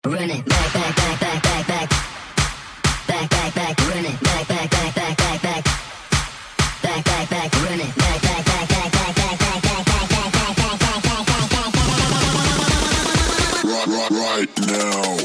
Run it back, back, back, back, back, back. Back, back, back, run it back, back, back, back, back, back. Back, back, back, run it back, back, back, back, back, back, back, back, back, back, back, back, back, back, back, back. Right now.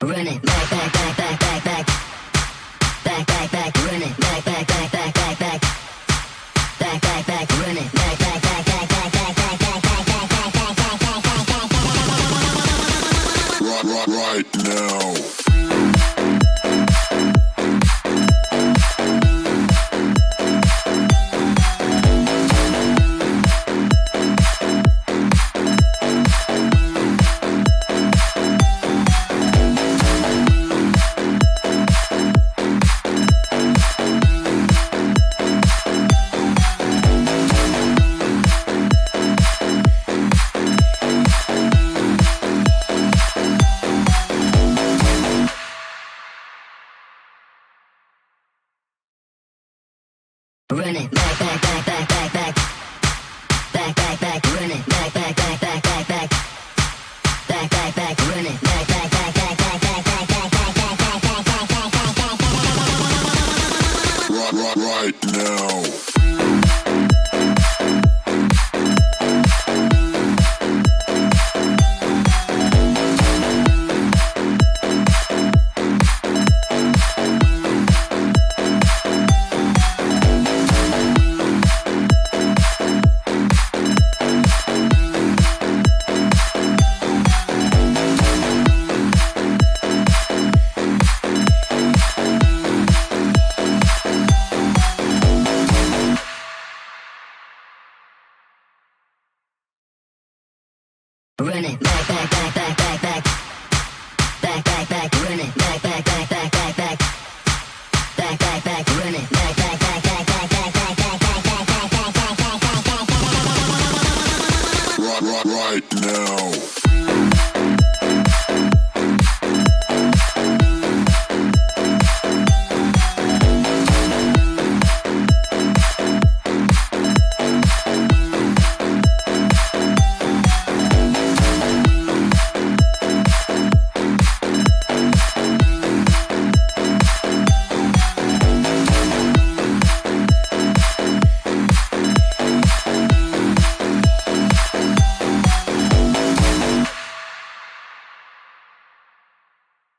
Run it back, back, back, back, back, back. Back, back, back, run it back, back, back, back, back, back. Back, back, back, run it back, back, back, back, back, back, back, back, back, back, back, back, back, back, back, back. Right now. Run it back, back, back, back, back, back. Back, back, back, run it back, back, back, back, back, back. Back, back, back, run it back, back, back, back, back, back, back, back, back, back, back, back, back, back, back, back. Right now. Run it back, back, back, back, back, back. Back, back, back, run it back, back, back, back, back, back. Back, back, back, run it back, back, back, back, back, back, back, back, back, back, back, back, back, back, back. Right now.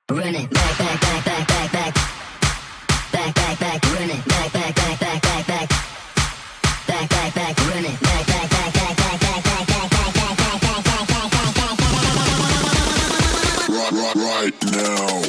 Run it back, back, back, back, back, back. Back, back, back, run it back, back, back, back, back, back. Back, back, back, run it back, back, back, back, back, back, back, back, back, back, back, back, back, back, back. Right now.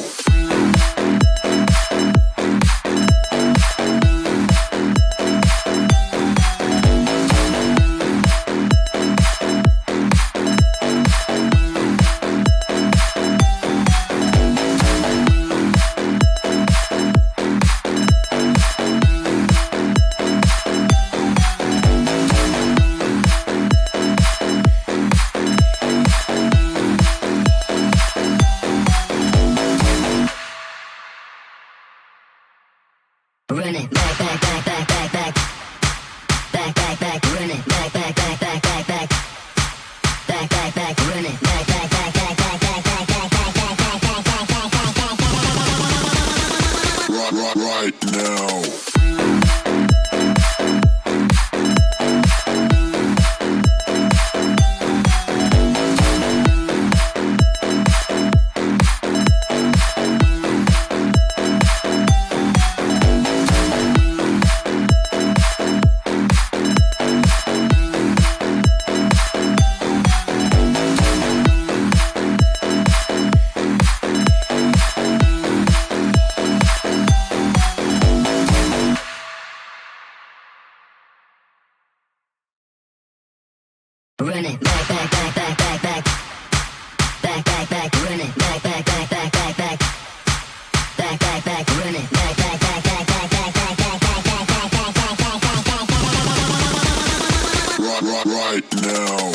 Run it back, back, back, back, back, back. Back, back, back, run it back, back, back, back, back, back. Back, back, back, run it back, back, back, back, back, back, back, back, back, back, back, back, back, back, back. Right now. run it back, back, back, back, back, back, back, back, back, run it back, back, back, back, back, back, back, back, back, run it back, back, back, back, back, back, back, back, back, back, back, back, back, back, right now.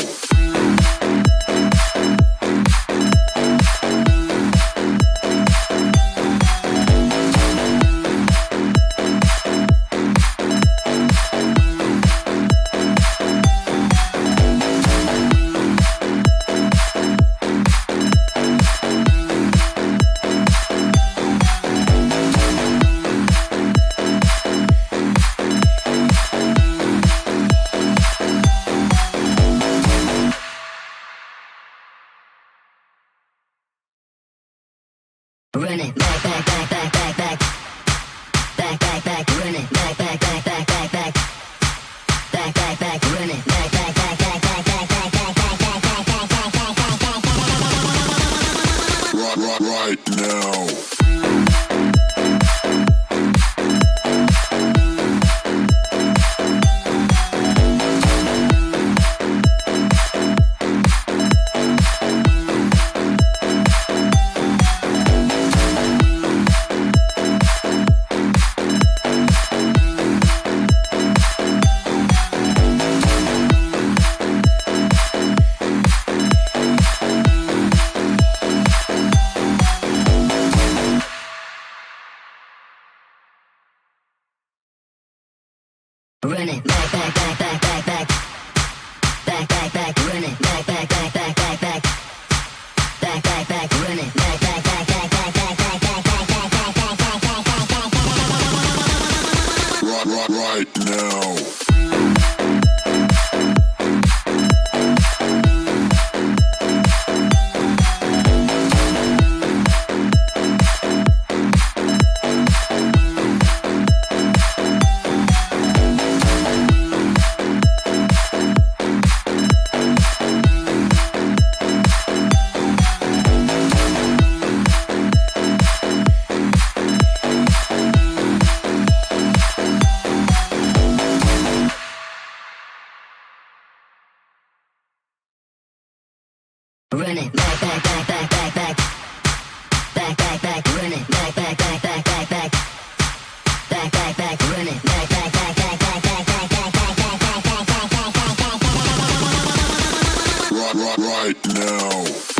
Run it back, back, back, back, back, back, back, back, back, run it back, back, back, back, back, back, back, back, back, run it back, back, back, back, back, back, back, back, back, back, back, back, back, back, back, right now. Run it back, back, back, back, back, back, back, back, back, run it back, back, back, back, back, back, back, back, back, run it back, back, back, back, back, back, back, back, back, back, back, back, back, back, right now. Run it back, back, back, back, back, back, back, back, back, run it back, back, back, back, back, back, back, back, back, run it back, back, back, back, back, back, back, back, back, back, back, back, back, back, back, right now.